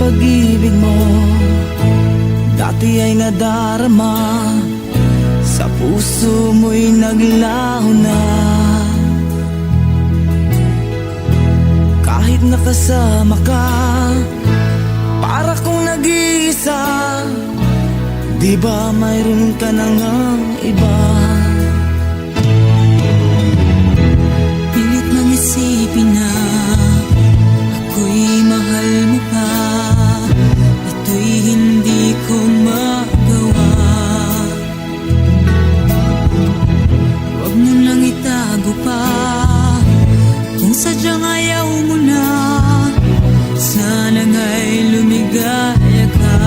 pag-ibig mo dati ay nadarama, sa puso mo'y naglaho na. Kahit nakasama ka, para kong nag-iisa. Di ba mayroon ka na ngang iba? Pilit nang isipin na ako'y mahal mo pa. Ito'y hindi ko magawa. Huwag mo nang itago pa. Kung sadyang ayaw mo na, sana nga'y lumigaya ka.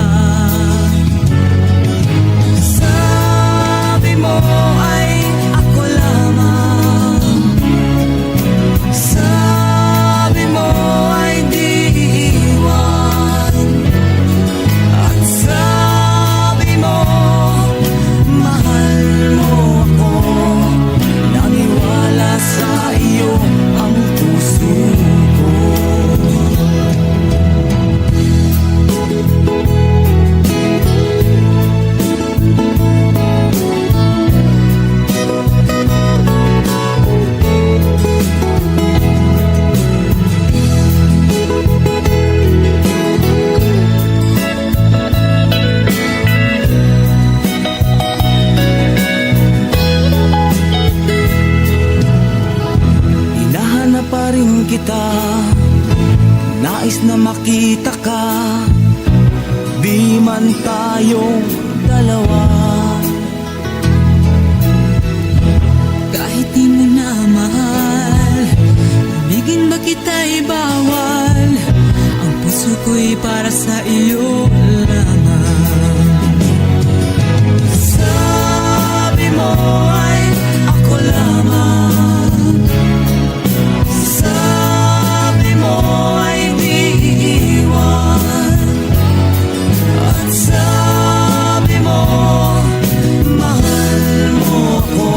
Sabi mo ay ako lamang, sabi mo ay di iiwan, at sabi mo mahal mo ako. Naniwala sa iyo ang puso ko. Hinahanap pa rin kita, nais na makita ka, di man tayong dalawa. Kahit di mo na mahal, ibigin ba kita'y bawal? Ang puso ko'y para sa iyo lamang. Sabi mo ay ako lamang, sabi mo ay di iiwan, at sabi mo mahal mo ako.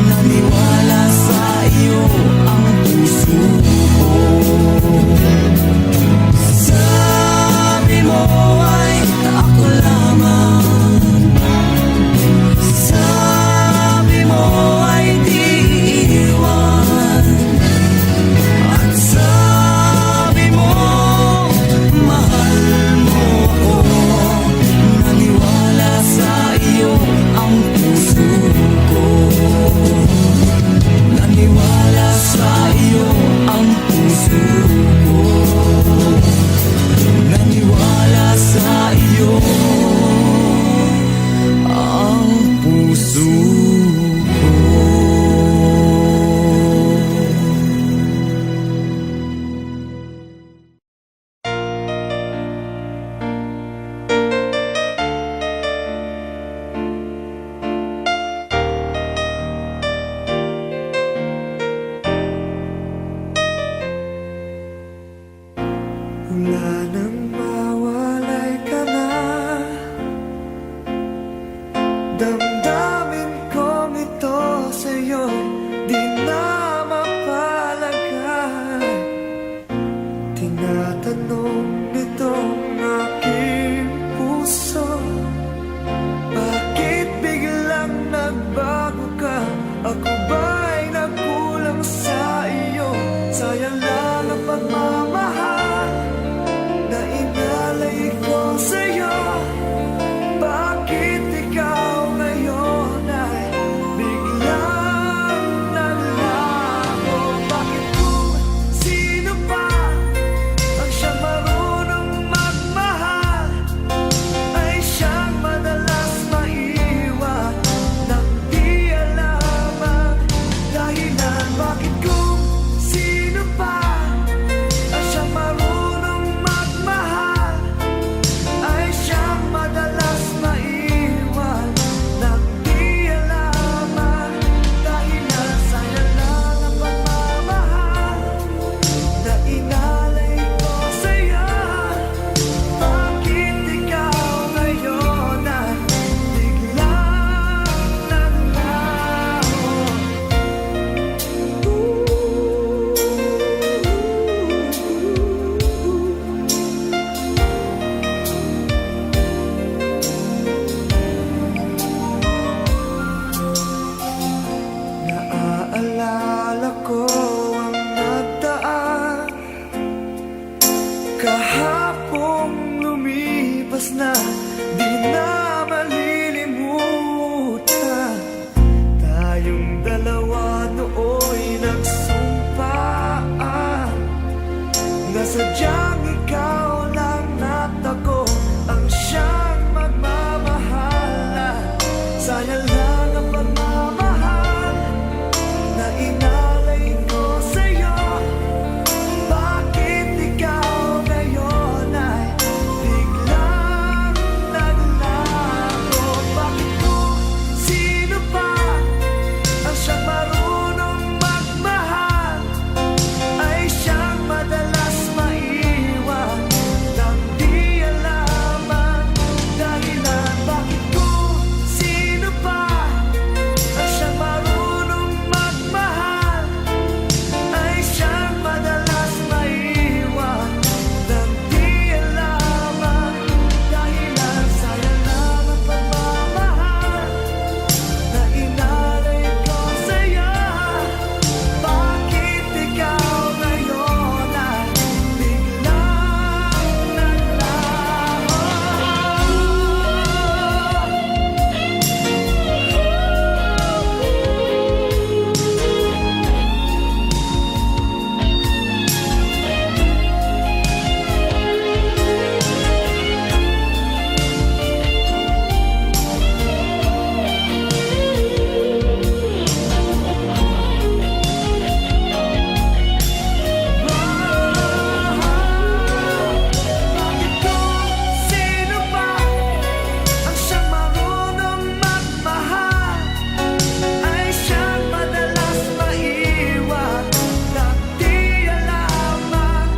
Naniwala sa iyo ang puso ko. Sabi mo ay ako lamang, sabi mo ay di iiwan, at sabi mo mahal mo ako. Naniwala sa iyo ang puso ko. Naniwala sa iyo ang puso ko. Naniwala sa iyo ang puso ko. Wala nang mawalay ka na, damdamin kong ito sa'yo di na mapalagay. Tinatanong nitong aking puso, bakit biglang nagbago ka? Ako ba'y nagkulang sa iyo? Sayang lang ang pagmamahal na inalay ko sa'yo. Bakit ikaw ngayon ay biglang naglaho? Bakit kung sino pa ang siyang marunong mag hapong lumipas na, di na malilimutan. Tayong dalawa nooy nagsumpaan na sadyang ikaw lang at ako ang siyang magmamahalan. Sayang lang ang pagmamahal na inalay ko sa'yo. Bakit ikaw ngayon ay biglang naglaho? Bakit kung sino pa ang siyang marunong magmahal ay siyang madalas maiwan nang di alam ang dahilan? Bakit kung sino pa ang siyang marunong magmahal ay siyang madalas maiwan nang di alam ang dahilan? Sayang lang ang pagmamahal na inalay ko sa'yo. Bakit ikaw ngayon ay biglang naglaho? Bakit kung sino pa ang siyang marunong magmahal ay siyang madalas maiwan nang di alam ang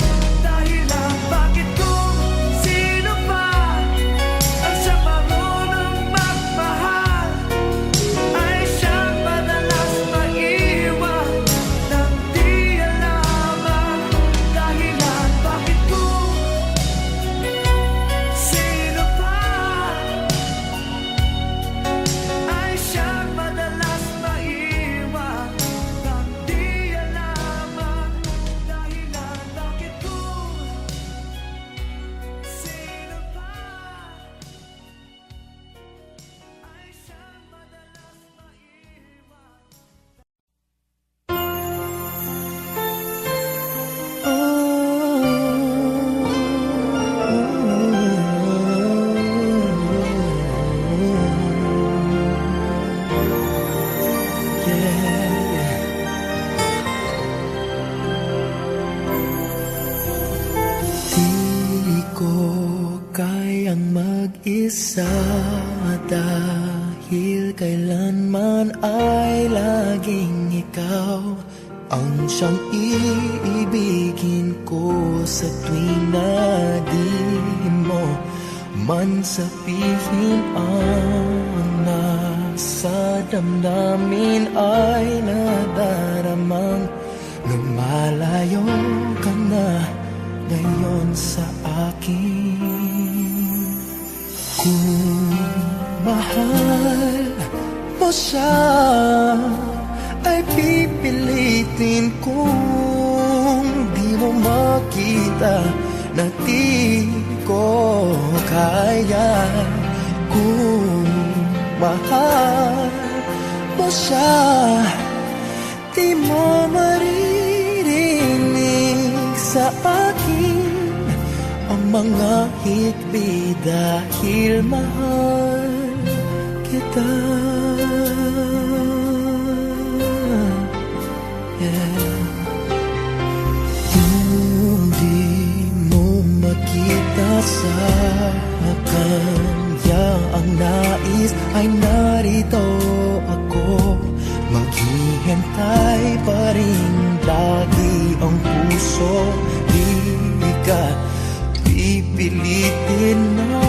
dahilan? Bakit kung sino pa ang siyang marunong magmahal ay siyang madalas maiwan nang di alam ang dahilan? Bakit kung sino pa ay siyang madalas maiwan nang di alam ang dahilan? Bakit kung sino pa ay siyang madalas Di ko kayang mag-isa dahil kailanman ay laging ikaw ang siyang iibigin ko sa tuwing na di mo man sabihin ang nasa damdamin ay nadaramang lumalayo ka na ngayon sa akin. Kung mahal mo siya ay pipilitin kung di mo makita na di ko kaya. Kung mahal mo siya, di mo maririnig sa akin ang mga hikbi dahil mahal kita. Kung di mo makita sa kanya ang nais ay narito ako, maghihintay pa rin lagi ang puso. Di ka pipilitin na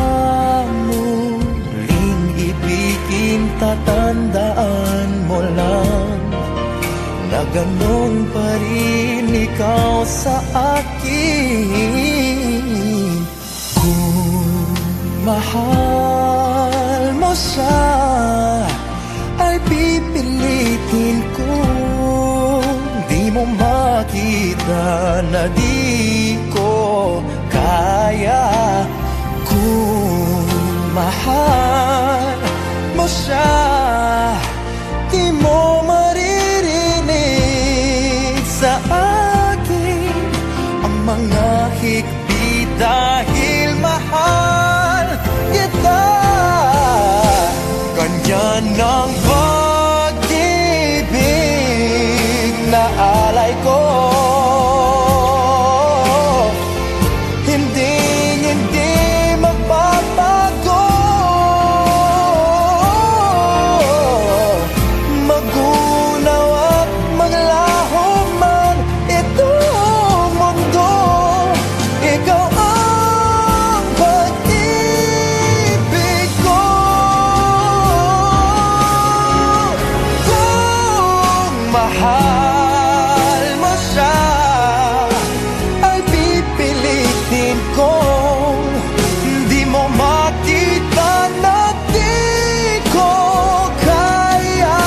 muling ibigin, tatandaan mo lang na ganon pa rin ikaw sa akin. Kung mahal mo siya ay pipilitin kung di mo makita na di ko kaya. mahal mo siya, di mo maririnig sa akin ang mga higpit dahil mahal kita. Ganyan ang pag-ibig na alay ko, hindi magbabago. Magunaw at maglaho man itong mundo, ikaw ang pag-ibig ko. Kung mahal mo siya, ay pipilitin kong di mo makita na di ko kaya.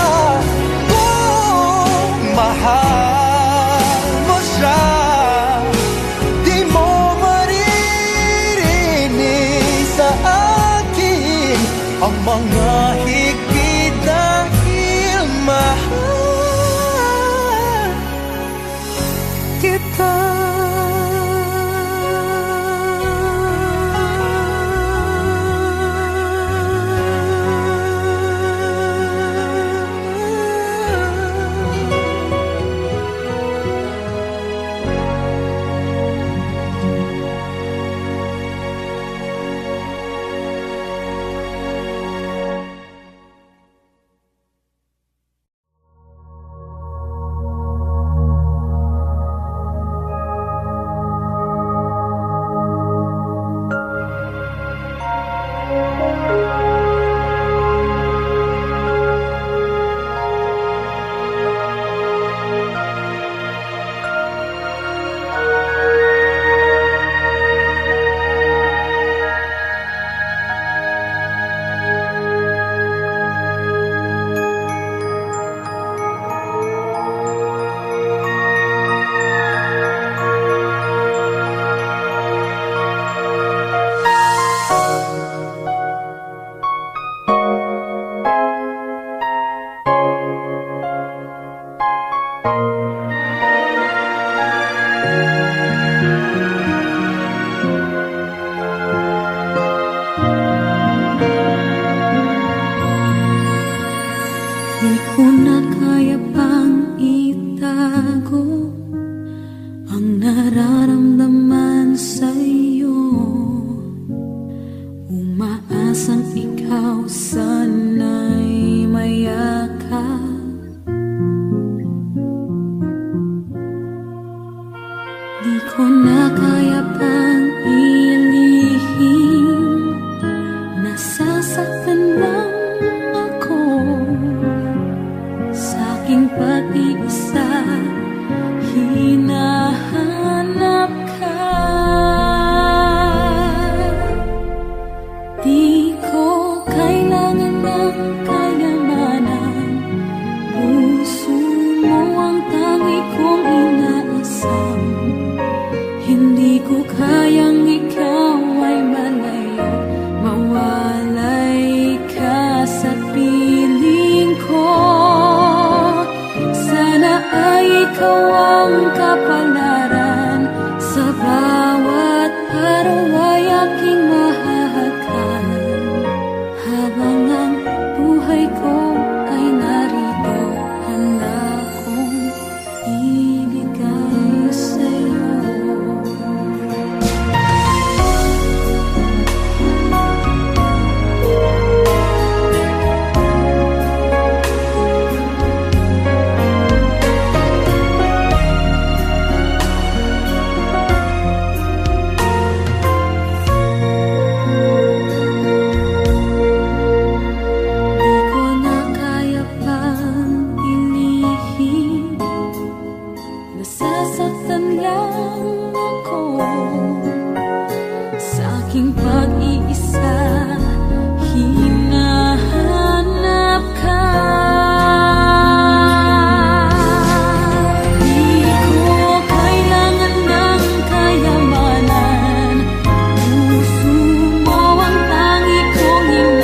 Kung mahal mo siya, di mo maririnig sa akin ang mga higpit dahil mahal kita. Di ko na kaya pang itago ang nararamdaman sa'yo. Umaasang ikaw sana'y mayakap. Di ko na kaya pang ilihim, nasasaktan lang ako sa aking pag-iisa. Hinahanap ka, di ko kailangan ng kayamanan. Puso mo ang tangi kong inaasam. Hindi ko kayang ikaw ay malayo, mawalay ka sa piling ko. Sana ay ikaw ang kapalaran, sa bawat araw ay aking mahahagan. Habang ang buhay ko ay narito, handa kong ibigay sa'yo. Nasasaktan lang ako sa aking pag-iisa. Hinahanap ka, di ko kailangan ng kayamanan. Puso mo ang tangi kong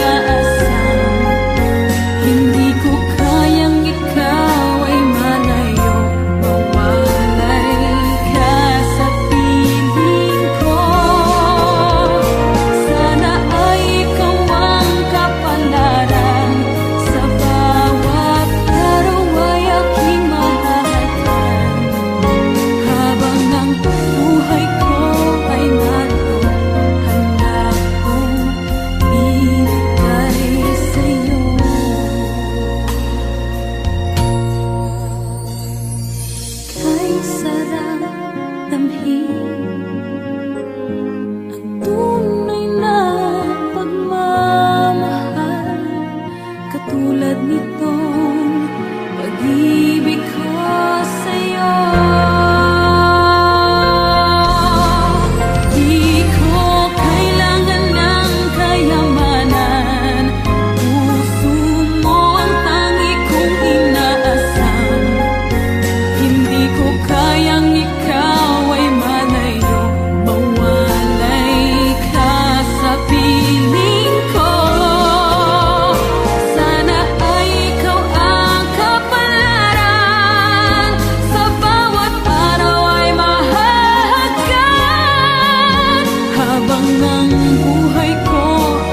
Habang ang buhay ko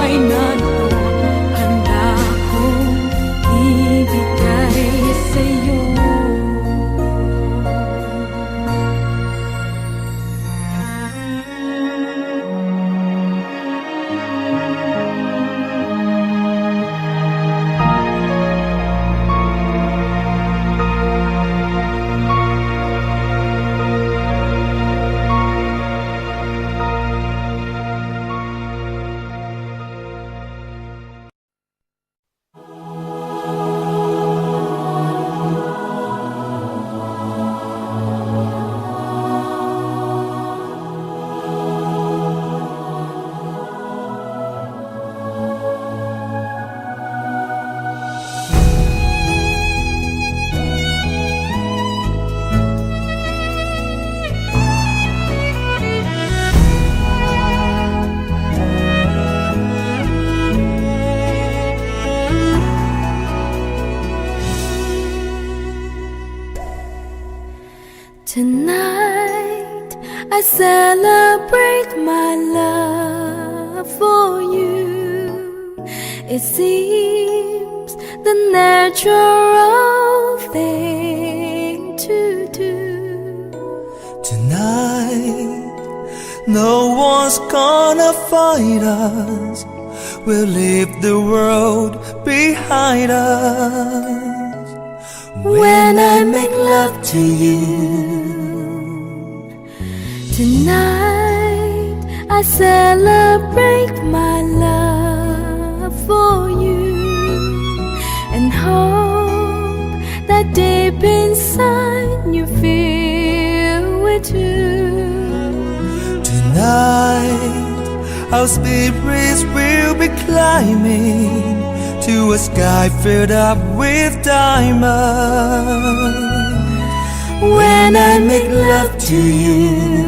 ay naroon, handa akong ibigay sa'yo. Tonight I celebrate my love for you. It seems the natural thing to do. Tonight, no one's gonna fight us. We'll leave the world behind us. When I make love to you, Tonight I celebrate my love for you and hope that deep inside you feel it too. tonight our spirits will be climbing to a sky filled up with diamonds. When I make love to you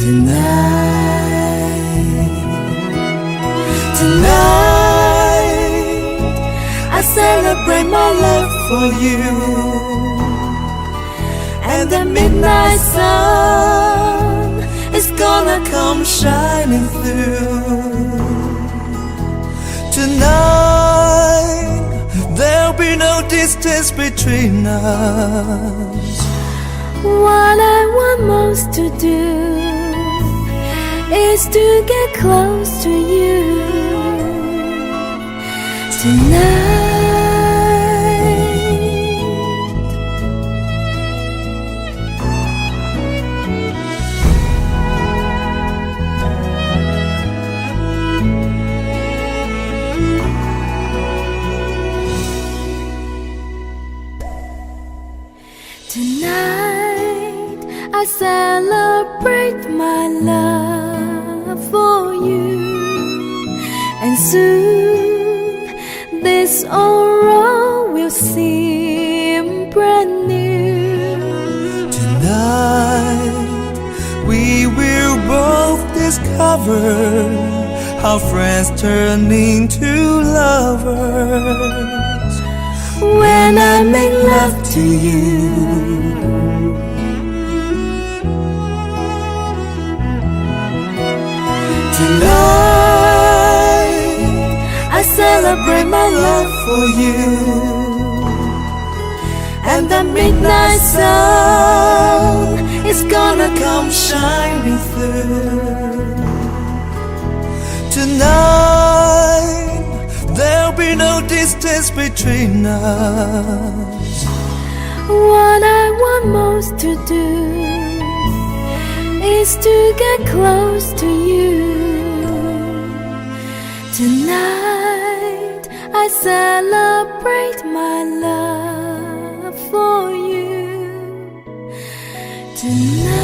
tonight I celebrate my love for you, and the midnight sun is gonna come shining through. Tonight there'll be no distance between us. What I want most to do is to get close to you tonight. Tonight I celebrate my love for you, and soon this aurora will seem brand new. Tonight we will both discover how friends turn into lovers. When I make love to you tonight, I celebrate my love for you, and the midnight sun is gonna come shining through. Tonight there'll be no distance between us. What I want most to do is to get close to you tonight. I celebrate my love for you tonight.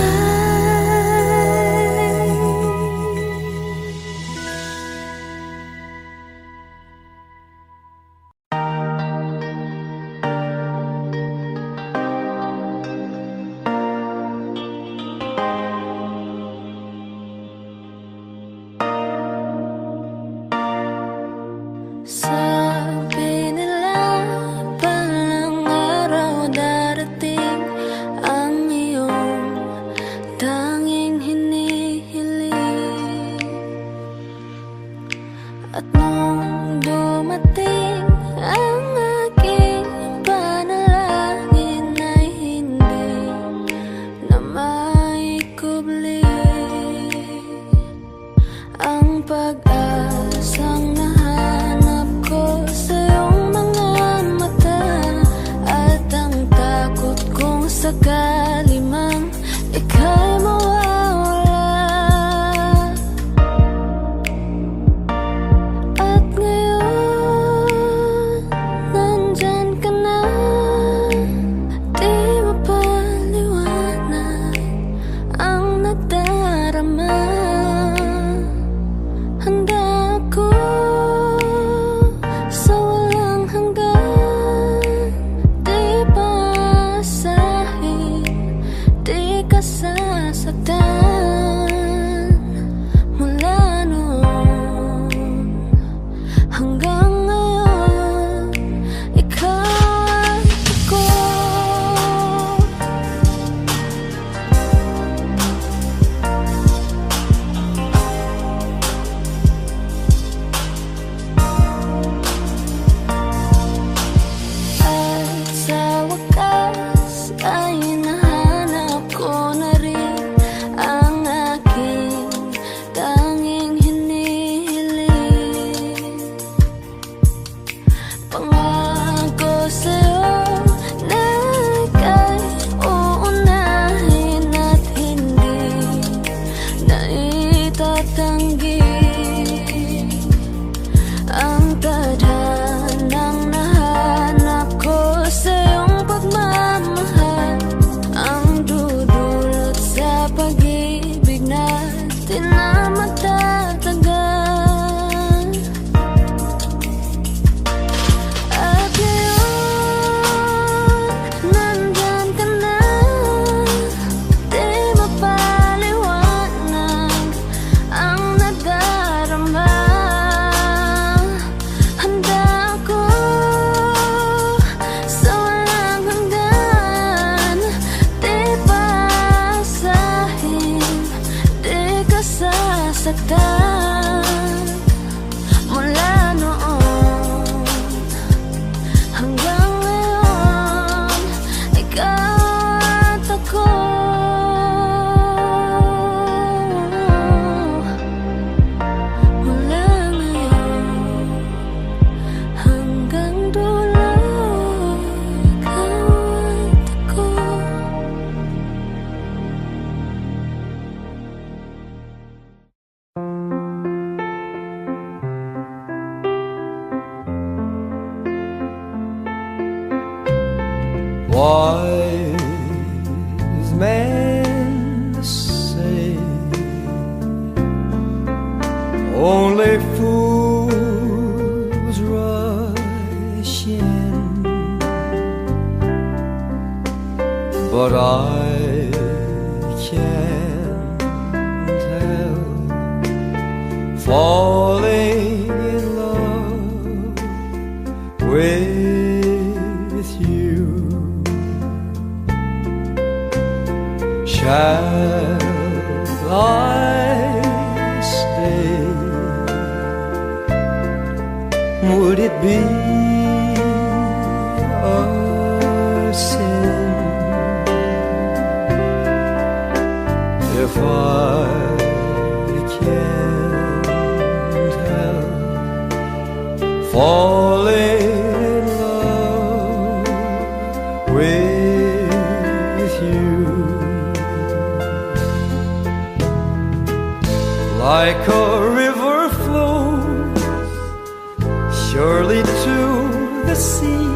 Sabi nila palang araw darating ang iyong tatanggi ang tadhanang nahanap ko sa iyong pagmamahal, ang dudulot sa pag-ibig natin na matatagal. At ngayon, nandyan ka na, di mapaliwanag ang nadarama. Handa ako sa walang hanggan, di pasahin, di ka sasaktan. Mula noon hanggang ngayon, ikaw at ako. Mula ngayon hanggang dulo, ikaw at ako. Wise men say only fools rush in, but I can't help falling in love with you. Shall I stay? Would it be a sin if I can't help falling in love with you? Like a river flows surely to the sea,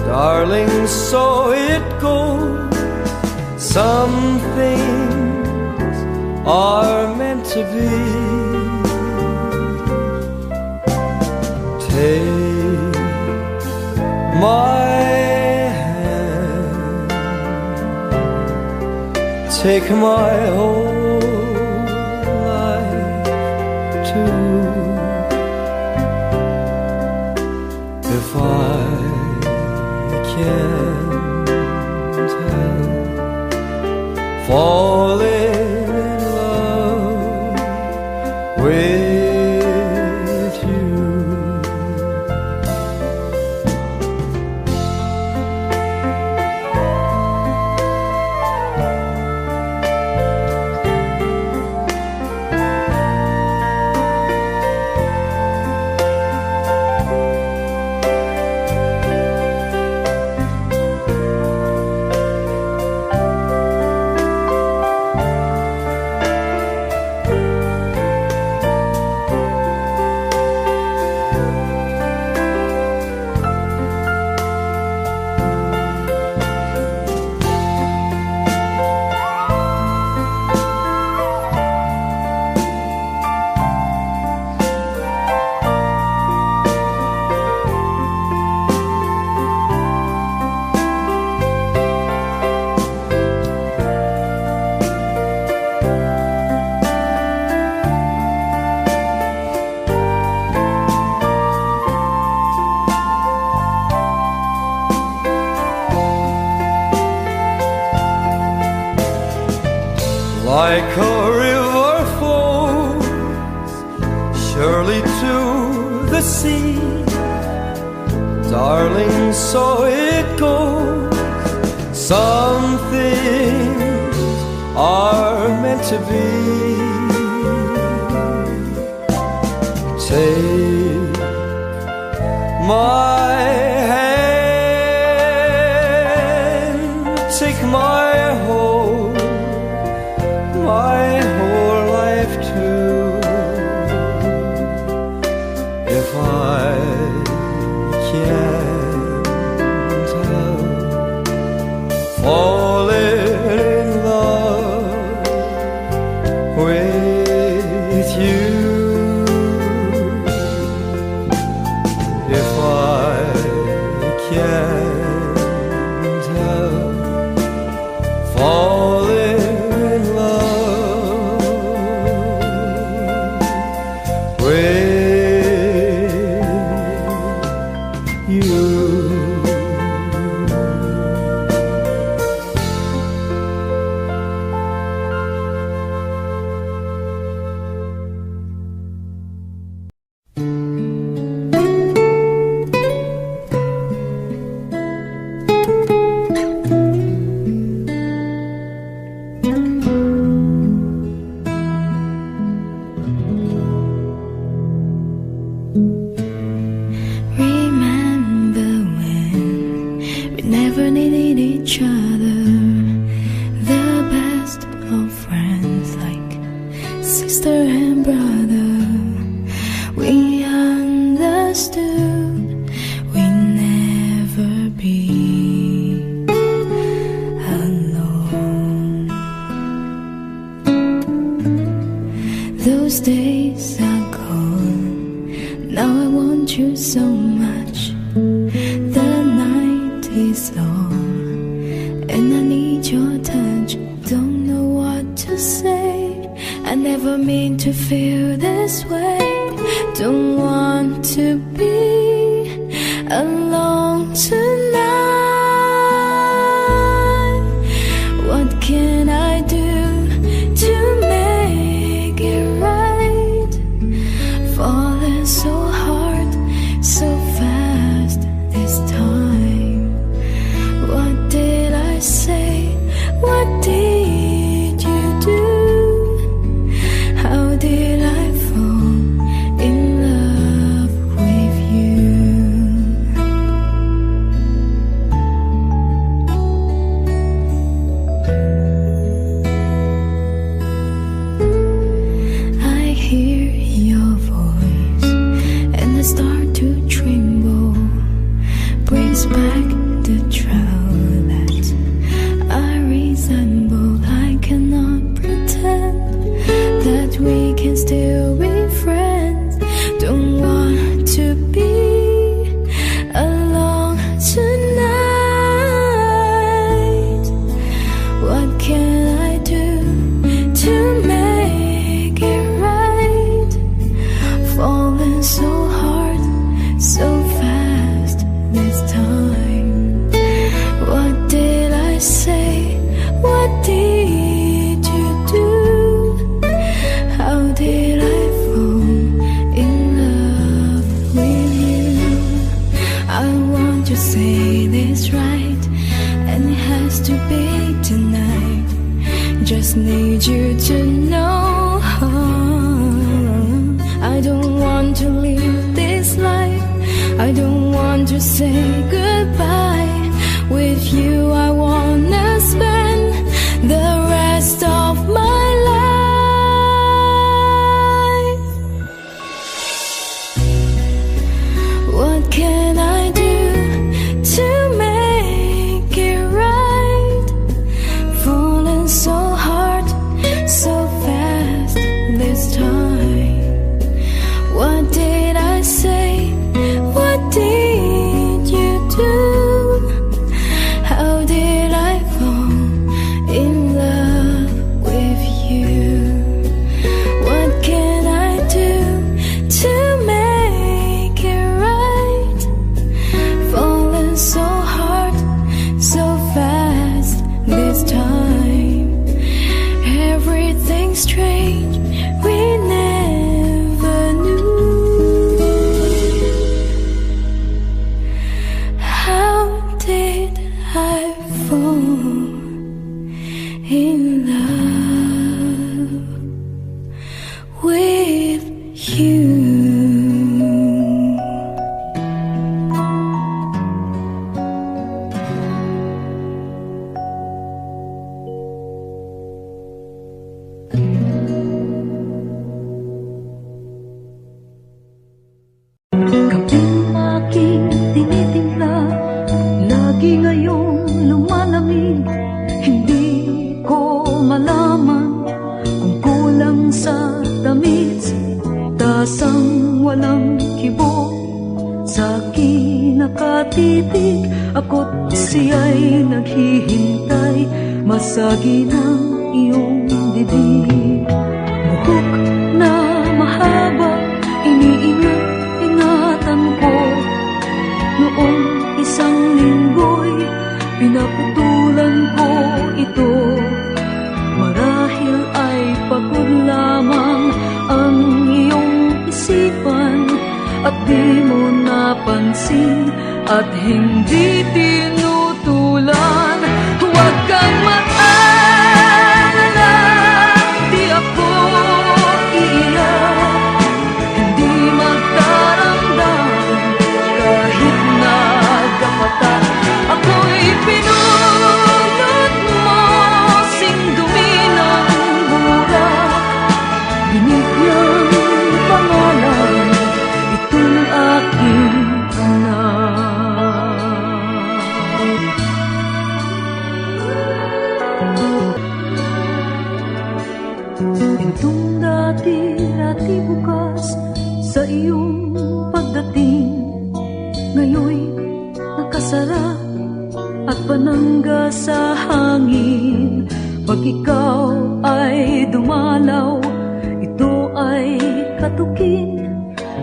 darling, so it goes. Some things are meant to be. Take my hand, take my whole life too. If I can't help falling in love with you. Like a river flows surely to the sea, darling, so it goes. Some things are meant to be. Take my hand, take my whole life sister and brother. We understood we'd never be alone. Those days are gone. Now I want you so much. The night is long and I need your touch. Don't know what to say. I never mean to feel this way. Don't want to be alone tonight. What can I do to make it right? Falling so hard, so fast this time. What did I say? What did you do? How did I fall in love with you? I hear your voice and I start to tremble. Brings back the child that I resemble. I cannot pretend that we can still be friends. Don't want to be alone tonight. What can I do to make it right? Falling so hard, so fast this time. What did I say? What did you do? How did I fall in love with you? I want to say this right, and it has to be tonight. Just need you to know I don't want to live this life. I don't want to say goodbye. With you I wanna spend the rest of my life. What can I do to make it right? Falling so hard, so fast this time. What did I say? What did you do? How did I fall in love with you? What can I do to make it right? Falling so hard, so fast this time. Everything's strange, we never knew. How did I fall in love with you? Kaping aking tinitimpla, lagi ngayong lumalamig. Hindi ko malaman kung kulang sa tamis, tasang walang kibo. Sa akin nakatitig, ako't siya'y naghihintay. Masagi ng iyong dibdib. Buhok na mahaba, iniingat-ingatan ko. Noong isang linggo'y pinaputulan ko ito. Marahil ay pagod lamang ang iyong isipan, at di mo napansin at hindi tinutulan. Huwag kang mag-alala, di ako iiyak. Hindi magdaramdam kahit nagkapatan. Ako'y pinulot mo, sing dumi ng burak. Pintong dati bukas sa iyong pagdating, ngayon'y nakasara at panangga sa hangin. Pag ikaw ay dumalaw, ito ay katukin.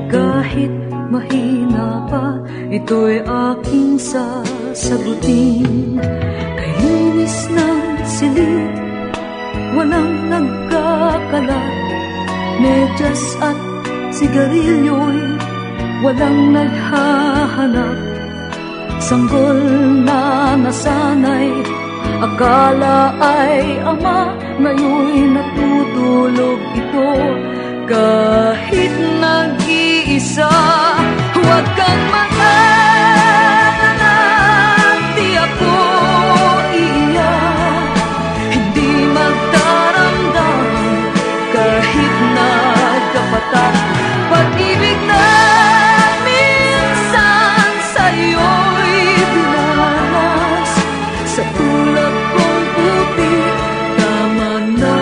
Kahit mahina pa, ito'y aking sasagutin. Kay linis ng silid, walang nagkakalat. Medyas at sigarilyo'y walang naghahanap. Sanggol na nasanay, akala ay ama, ngayon'y natutulog ito. Kahit nag-iisa, huwag kang mag-alala, di ako iiyak, hindi magdaramdam kahit nagkapatak. Pag-ibig na minsan sa'yo'y dinanas, sa tulad kong puti, tama na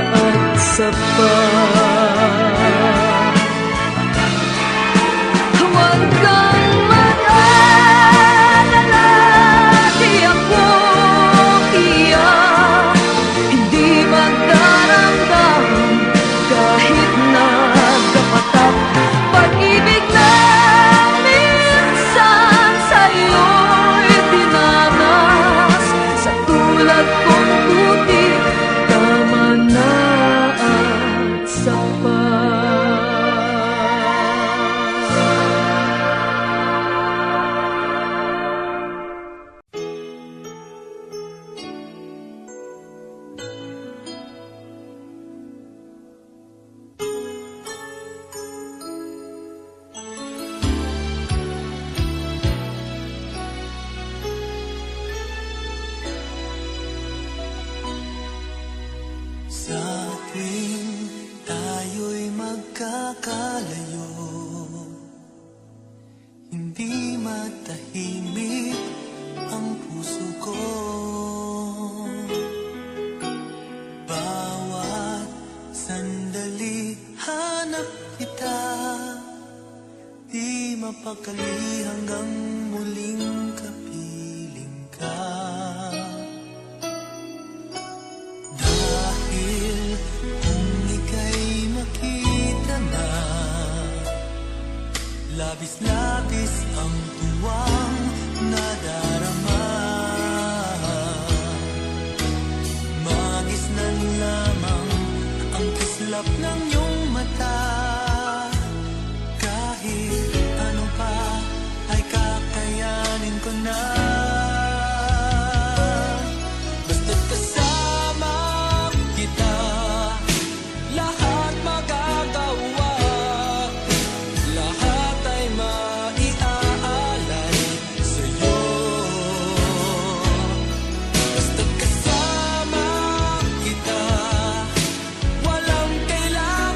at sapat. Huwag kang mag-alala, di ako iyak, hindi magdaramdam kahit nagkapatak. Pag-ibig na minsan sa'yo'y dinanas, sa tulad kong puti, tama na at sapat. Sa tuwing tayo'y magkakalayo, hindi matahimik ang puso ko. Bawat sandali hanap kita, di mapakali hanggang muling kapiling ka. Dahil kung ika'y makita na, labis-labis ang tuwang nadarama. Magisnan lamang ang kislap ng iyong mata. Kahit ano pa ay kakayanin ko na. Basta't kasama kita, lahat magagawa, lahat ay maiaalay sa'yo. Basta't kasama kita, walang kailangan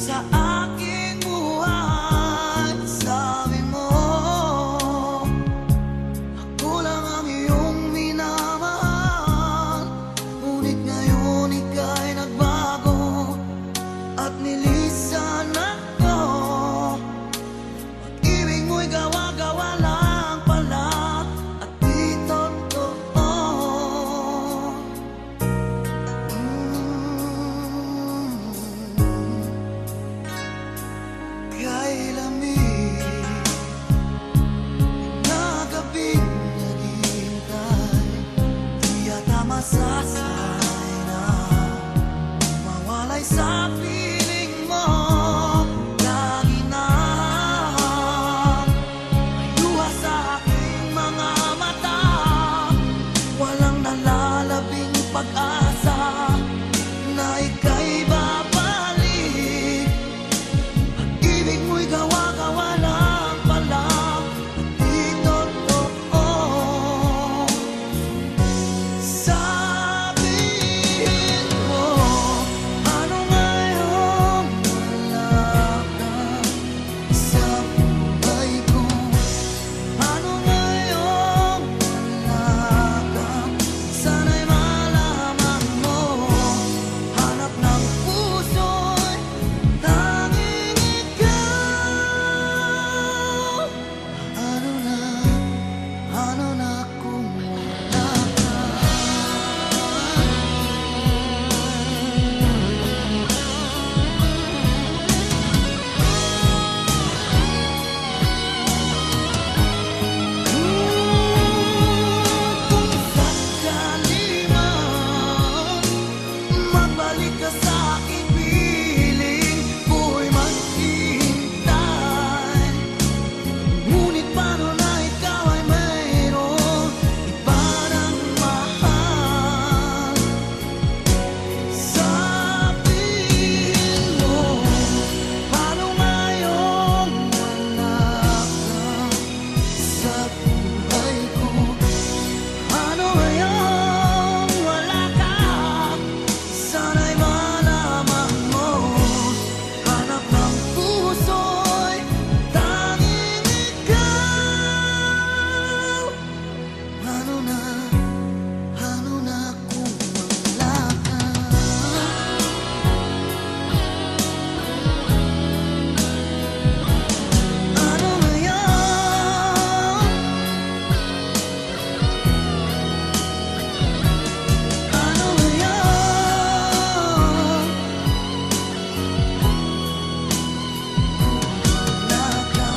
sa aking buhay. Sabi mo, ako lang ang iyong minamahal. Ngunit ngayon ika'y nagbago at nilisan ako. Pag-ibig mo'y gawa-gawa lang pala at di totoo. Kay lamig na gabing naghihintay, di yata masasay na mawalay sa piling mo. Lagi na may luha sa aking mga mata, walang nalalabing pag-asa na ika'y babalik. Ibig mo'y gawa-gawa lang pala, di totoo. Sabihin mo, ano ngayon wala ka sa buhay ko? Ano ngayon wala ka? Sana'y malaman mo, hanap ng puso'y tanging ikaw. Ano na kung wala ka? Kung sakali man magbalik ka sa aking piling, ko'y maghihintay. Ngunit paano na ikaw ay mayroong iba ng mahal? Sabihin mo, paano ngayon wala ka sa buhay ko? Ano ngayon wala ka? Sana'y malaman mo, hanap ng puso'y tanging ikaw. Ano na kung wala ka? Ano ngayon? Ano ngayon? Wala ka.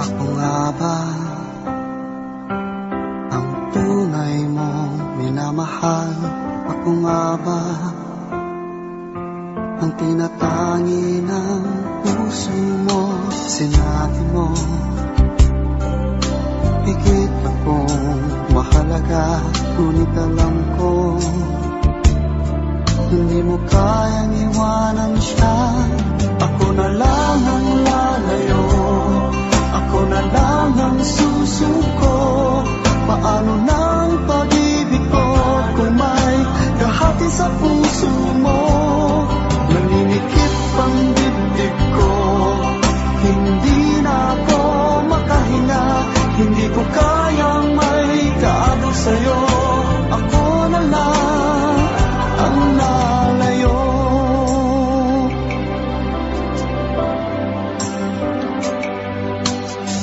Ako nga ba ang tunay mong minamahal? Ako nga ba ang tinatangi ng puso mo? Sinabi mo, higit akong mahalaga. Ngunit alam ko, hindi mo kayang iwanan siya. Ako na lang ang lalayo, ako na lang ang susuko. Paano nang pag-ibig ko kung may kahati sa puso mo? Naninikip ang dibdib ko, hindi na ako makahinga. Hindi ko kayang may kaagaw sa'yo. Ako na lang ang lalayo.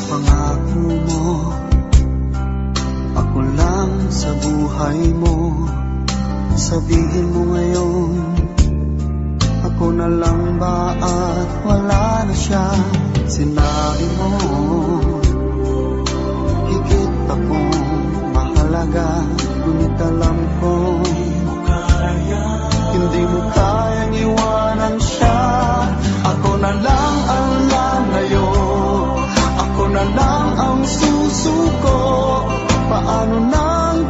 Pangako mo, ako lang sa buhay mo. Sabihin mo ngayon, ako na lang ba at wala na siya? Sinabi mo, higit akong mahalaga. Ngunit alam ko, hindi mo kayang iwanan siya. Ako na lang ang lalayo, ako na lang ang susuko. Paano nang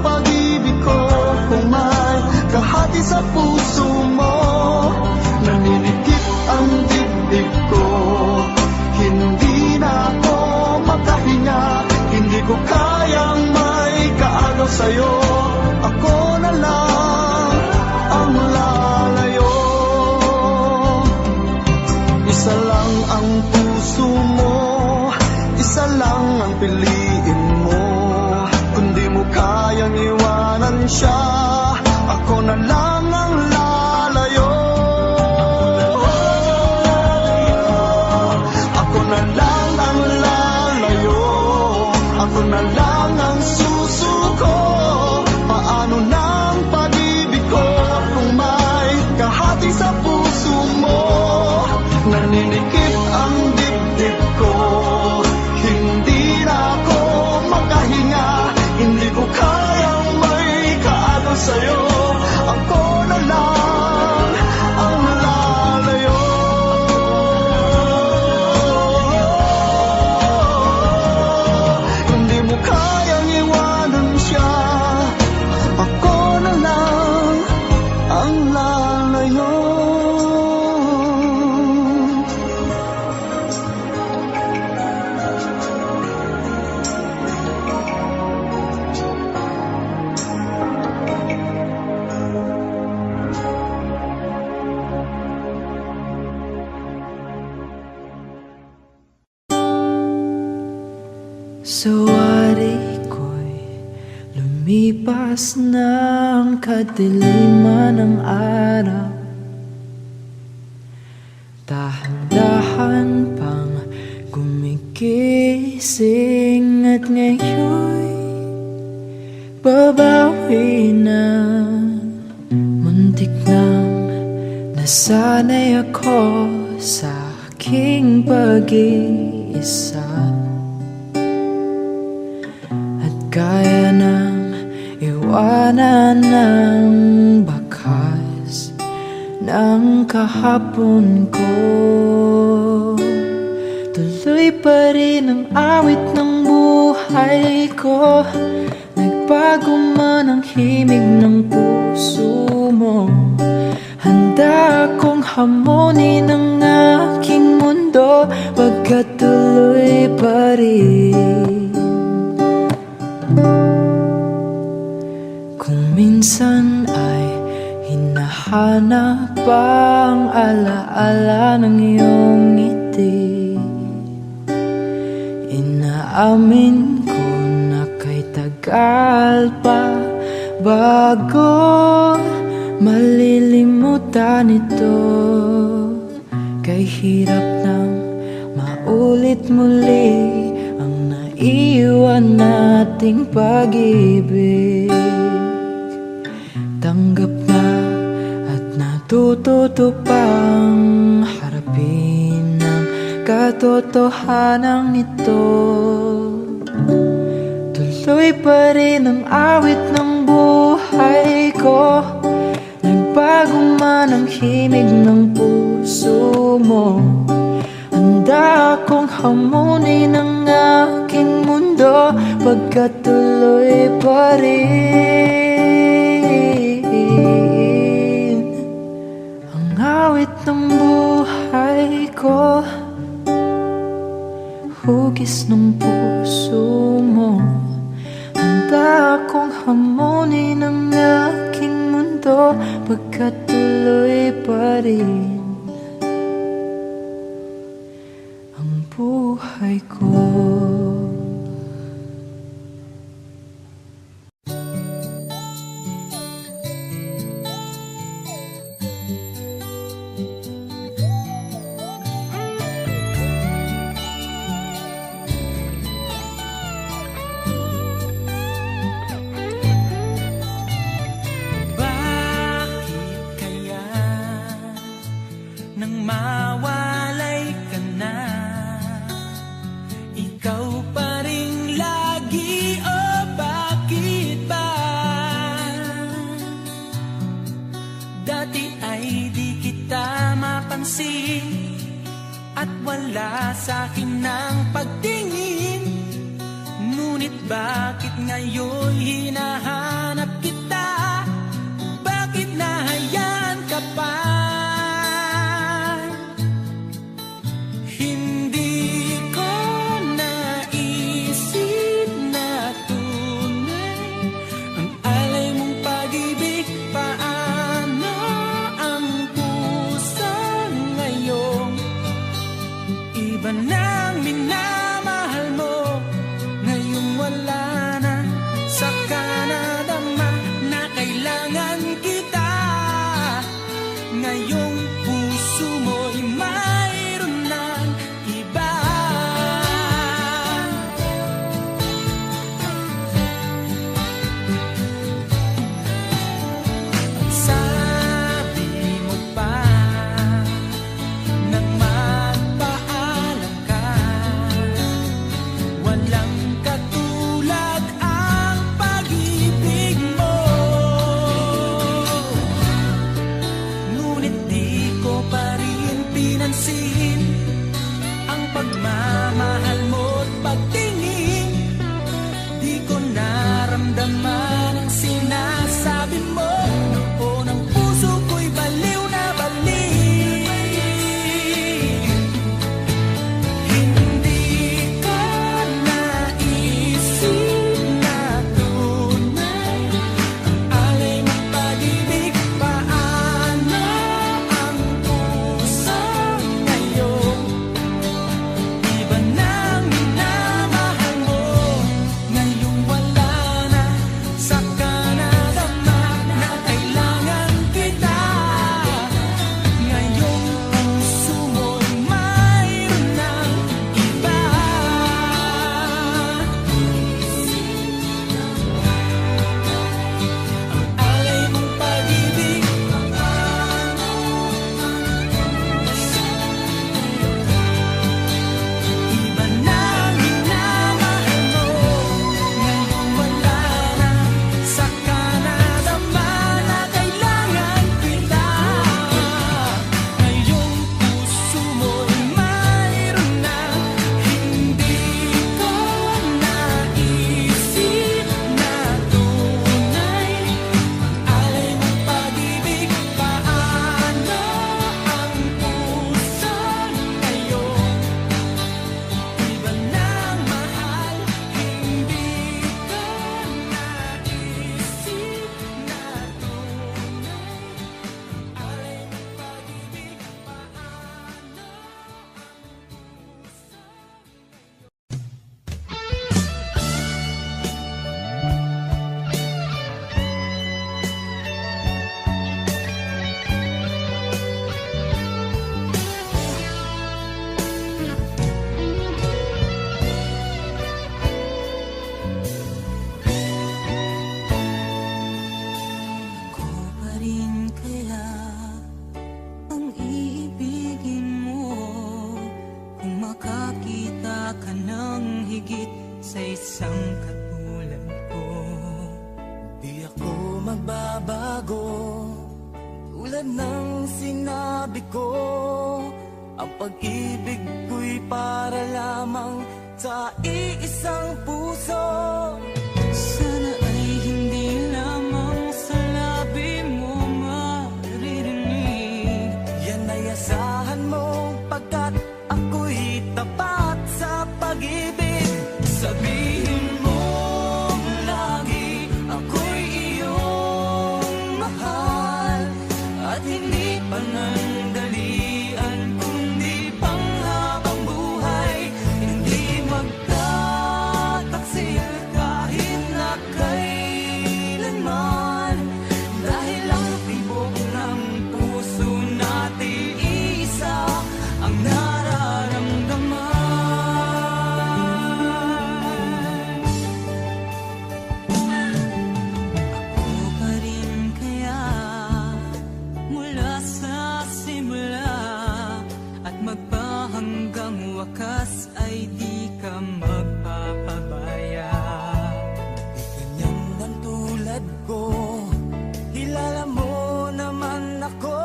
sa'yo, ako na lang ang lalayo. Isa lang ang puso mo, isa lang ang piliin mo. Kung di mo kayang iwanan siya, ako na lang ang lalayo. Ako na lang ang lalayo, ako na lang ang susuko. Paano na ang pag-ibig ko kung may kahati sa puso mo? Naninikip ang dibdib ko, hindi na ako makahinga. Hindi ko kayang may kaagaw sa'yo, ako na lang ang lalayo. Hindi mo kayang iwanan siya, ako na lang ang lalayo. Sawari ko'y lumipas ng kadiliman ng araw. Dahan-dahan pang gumigising at ngayon'y babawi na. Muntik nang nasanay ako sa aking pag-iisa. Kaya nang iwanan ng bakas ng kahapon ko. Tuloy pa rin ang awit ng buhay ko. Nagbago man ang himig ng puso mo. Handa akong hamunin ang aking mundo, pagkat tuloy pa rin. Kung minsan ay hinahanap ang alaala ng iyong ngiti, inaamin ko na kay tagal pa bago malilimutan ito. Kay hirap nang maulit muli ang naiwan nating pag-ibig. Tanggap na at natututo pang harapin ang katotohanan nito. Tuloy pa rin ang awit ng buhay ko. Nagbago man ang himig ng puso mo. Handa akong hamunin ang aking mundo, pagkat tuloy pa rin ang awit ng buhay ko. Hugis ng puso mo. Handa akong hamunin ang aking mundo, pagkat tuloy pa rin ang buhay ko. Mawalay ka na, ikaw pa rin lagi, o bakit ba? Dati ay di kita mapansin, at wala sa'kin ng pagtingin. Ngunit bakit ngayon hinahanap kita? Bakit nahayaan ka pa? magbabago. Tulad ng sinabi ko, ang pag-ibig ko'y para lamang sa iisang puso. Sana ay hindi lamang sa labi mo maririnig. Yan ay asahan mo, pagkat ako'y tapat sa pag-ibig. Sabihin mo lagi, ako'y iyong mahal, at hindi panandalian kundi panghabang buhay. Hindi magtataksil kahit na kailanman, dahil ang tibok ng puso natin isa ang nararamdaman. Ako pa rin kaya mula sa simula, at magpahanggang wakas ay di ka magpapabaya. Ganyan ang tulad ko, kilala mo naman ako.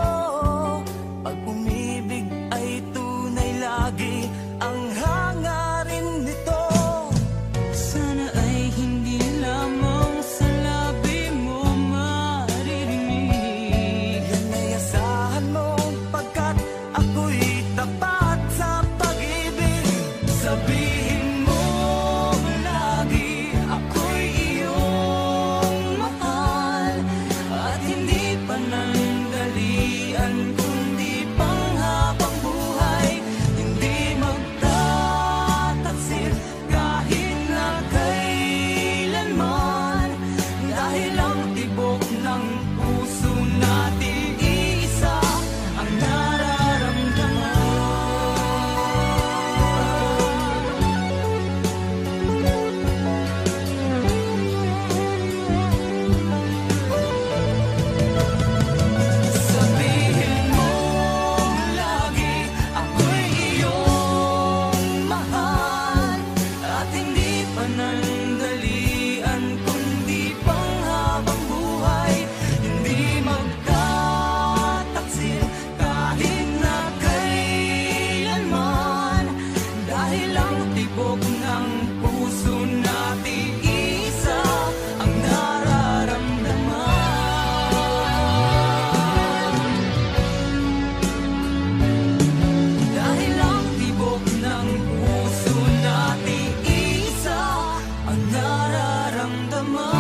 Pag umibig ay tunay lagi ang hangarin nito. Sana ay hindi lamang sa labi mo maririnig. Yan ay asahan mo, pagkat ako'y tapat sa pag-ibig. Sabihin mo lagi, ako'y iyong mahal, at hindi panandalian kundi panghabang buhay. Hindi magtataksil kahit na kailanman, dahil ang tibok ng puso natin isa ang nararamdaman. Sabihin mo lagi, ako'y iyong mahal, at hindi panandalian kundi panghabang buhay. Hindi magtataksil kahit na kailanman, dahil ang tibok ng puso natin isa ang nararamdaman. Dahil ang tibok ng puso natin isa ang nararamdaman.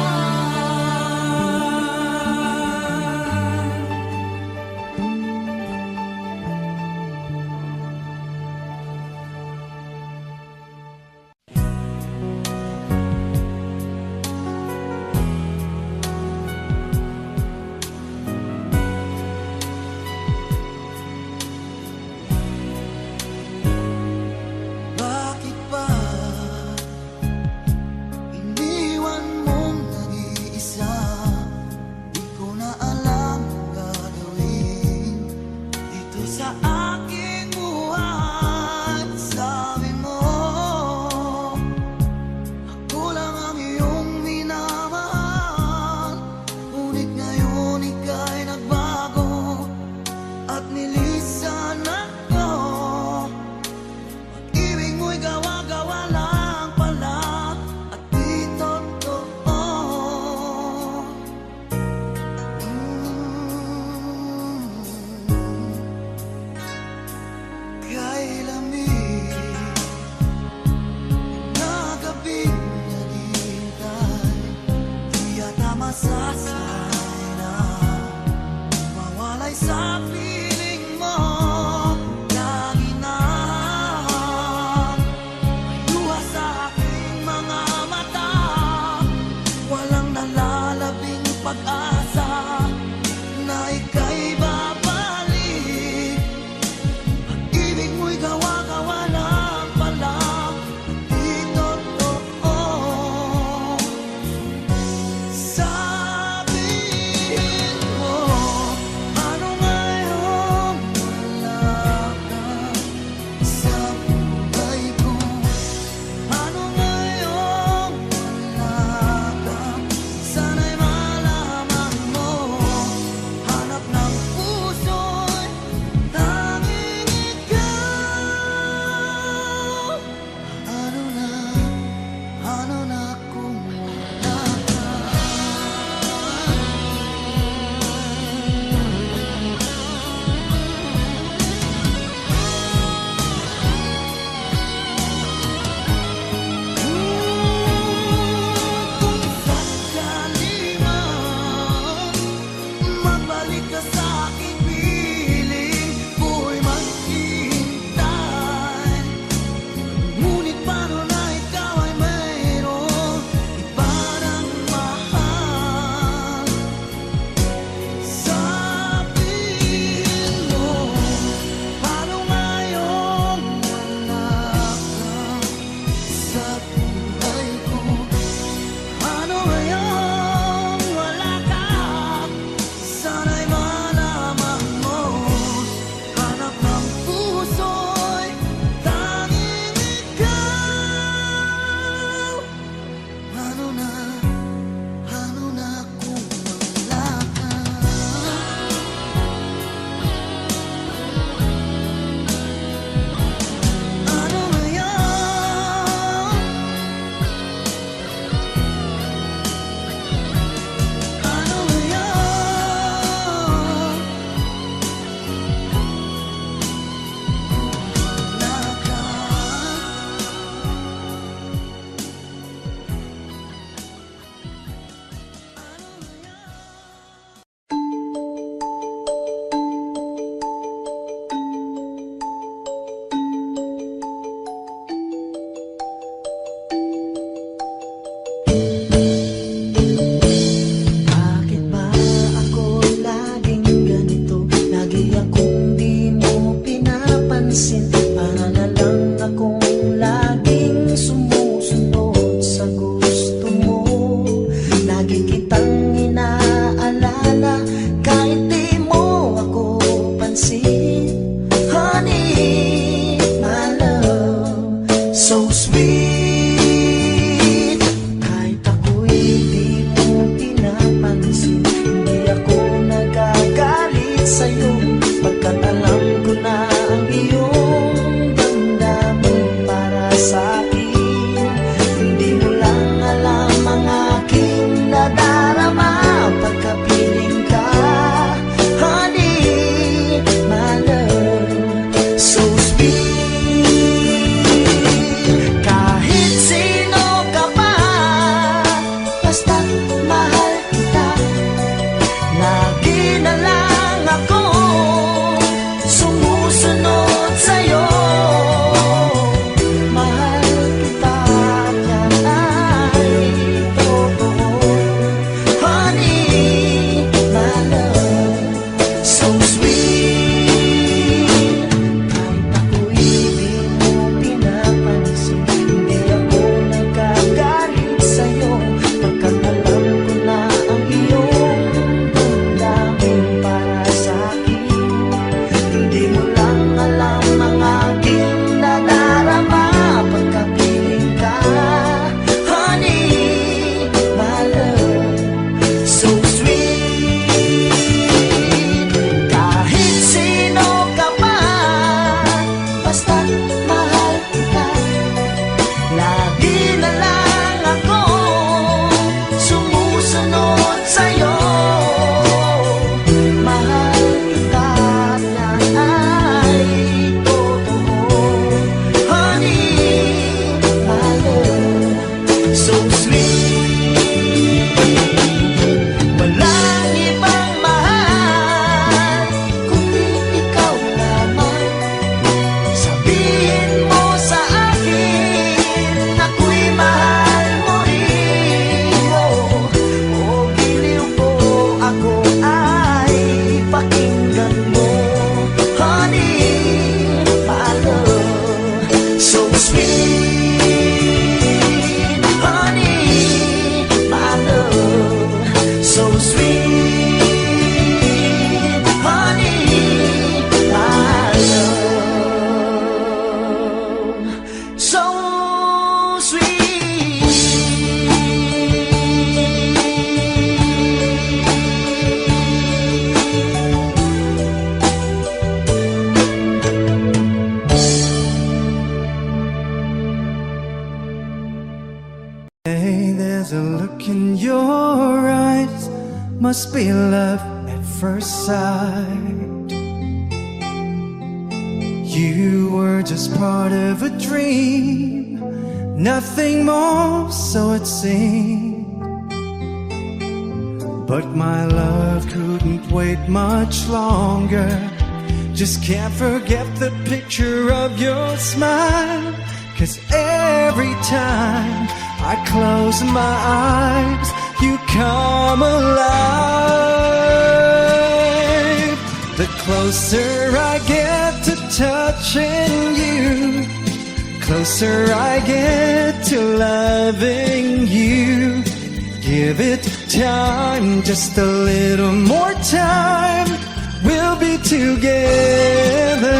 Bakit ba iniwan mong nag-iisa? Di ko na alam ang gagawin dito sa aking buhay. Sabi mo, ako lang ang iyong minamahal, ngunit ngayon ika'y nagbago at nilisan ako. Ibig mo'y gawa-gawa lang pala at di totoo. Kay lamig na gabing naghihintay, di yata masasay na mawalay sa piling mo. Lagi na luha sa aking mga mata, walang nalalabing pag-asa na ika'y babalik. Pag-ibig mo'y gawa-gawa lang pala, di totoo. Sabihin mo, ano ngayon wala ka sa buhay ko? Ano ngayon wala ka? Sana'y malaman sa'yo. Mahal kita, yan ay totoo. Honey, my love, so sweet. Walang ibang mahal kundi ikaw lamang. Sabihin mo sa akin ako'y mahal mo rin. O giliw ko, ako ay pakinggan mo. Honey, my love, so sweet. Honey, my love, so sweet. Honey, my love, so sweet. Hey, there's a look in your eyes, must be love at first sight. You were just part of a dream, nothing more, so it seemed. But my love couldn't wait much longer. Just can't forget the picture of your smile. 'Cause every time I close my eyes, you come alive. The closer I get to touching you, closer I get to loving you. Give it time, just a little more time. We'll be together.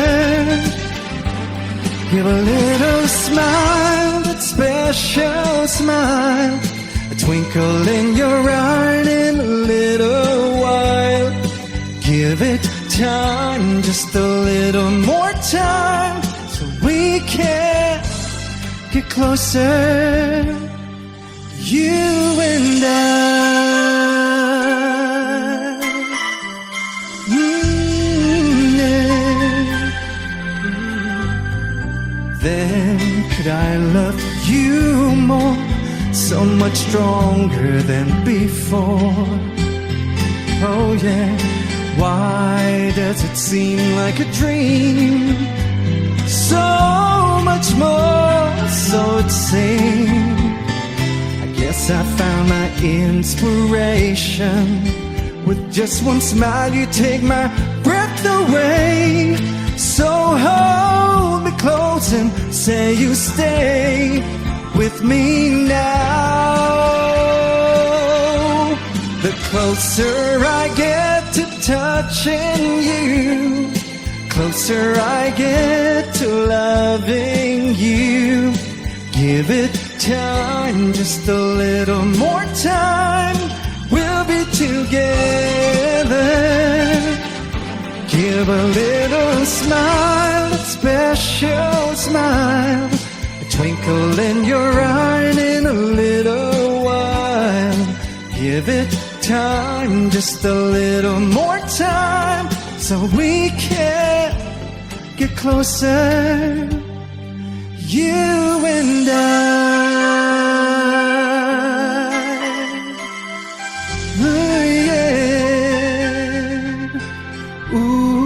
Give a little smile, that special smile, a twinkle in your eye in a little while. Give it time, just a little more time, so we can get closer, you and I. Then could I love you more, so much stronger than before? Oh yeah, why does it seem like a dream? So much more, so it seems. I guess I found my inspiration. With just one smile you take my breath away. So hold me close and say you stay with me now. The closer I get to touching you, closer I get to loving you. Give it time, just a little more time. We'll be together. Give a little smile, a special smile, a twinkle in your eye in a little while. Give it time, just a little more time, so we can get closer, you and I. Oh, yeah. Ooh.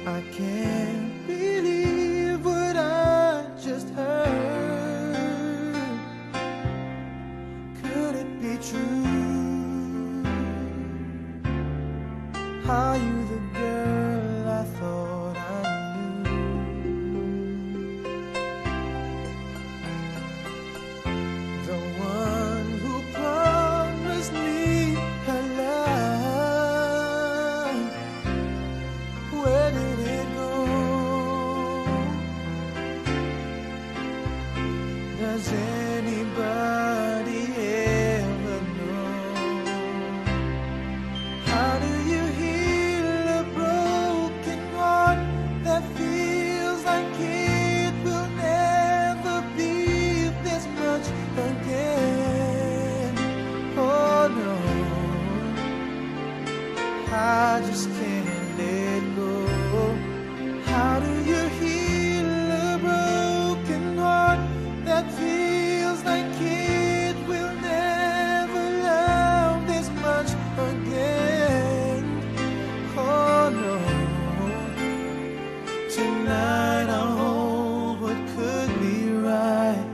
I can't believe what I just heard. Could it be true? Are you the girl I thought I knew? The one who promised me her love. Where did it go? Does anybody ever know? How do you heal a broken heart that feels like it will never be this much again? Oh no, I just can't let go. How do you heal a broken heart that feels like it will never love this much again? Oh no, tonight I'll hold what could be right.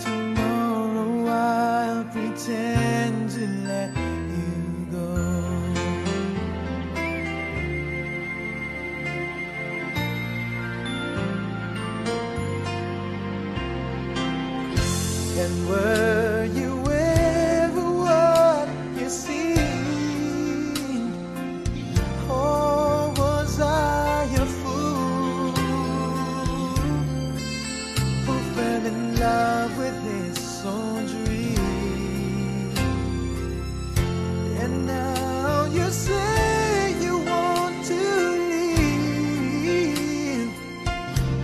Tomorrow I'll pretend to let you go. And were you ever what you seem? Or was I a fool who fell in love with his own dream? And now you say you want to leave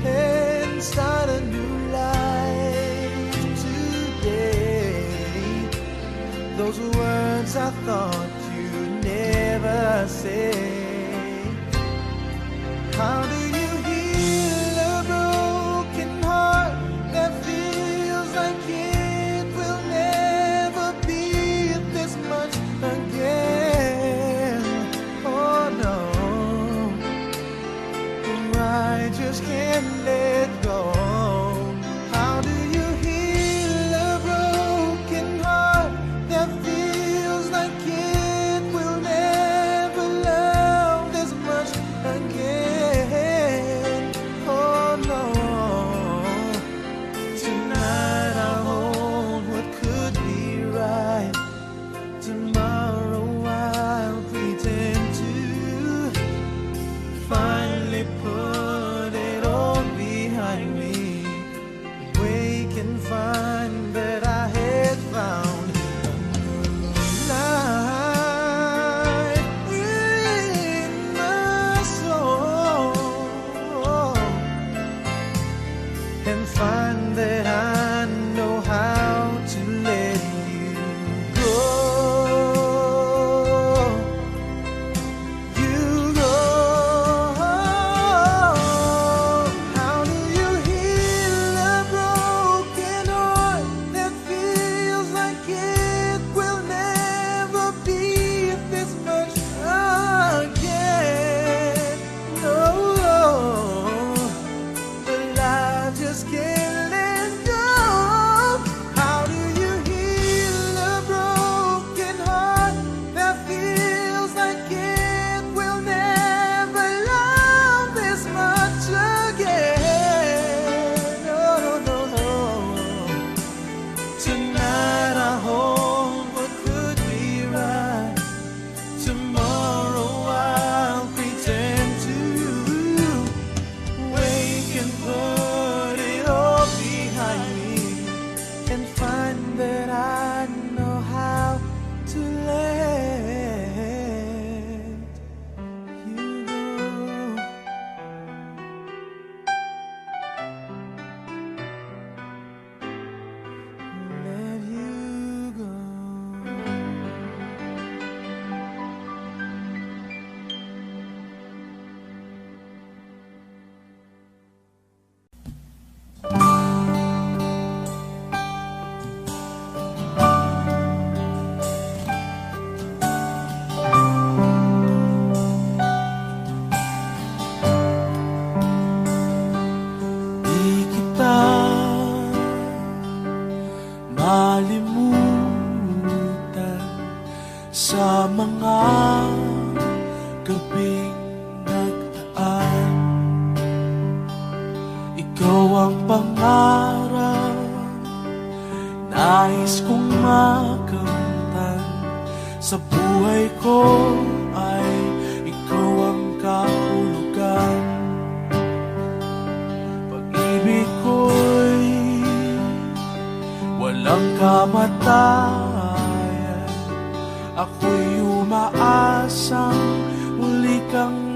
and start a new life today. Those words I thought you'd never say. How do you heal a broken heart that feels like it will never be this much again? Oh no, I just can't let go. How do you heal a broken heart that feels like it will never love this much again? Oh no, tonight I'll hold what could be right. Tomorrow I'll pretend to finally put it all behind me. Wake and find that I had found a new life in my soul, and find that I know how to let you go. You go. How do you heal a broken heart that feels like it will never be this much again? No, but I just can't let go. How do you heal a broken heart that feels like it will never love this much again? No, no, no, no. Tonight I hold what could be right. Tomorrow I'll pretend to wake and put it all behind me, and find that I know how to let you go. Let you go. Di kita malimutan sa mga gabing nagdaan. Ikaw ang pangarap, nais kong makamtan. Sa buhay ko ay ikaw ang kahulugan. Pag-ibig ko'y ng kamatayan. Ako'y umaasang muli kang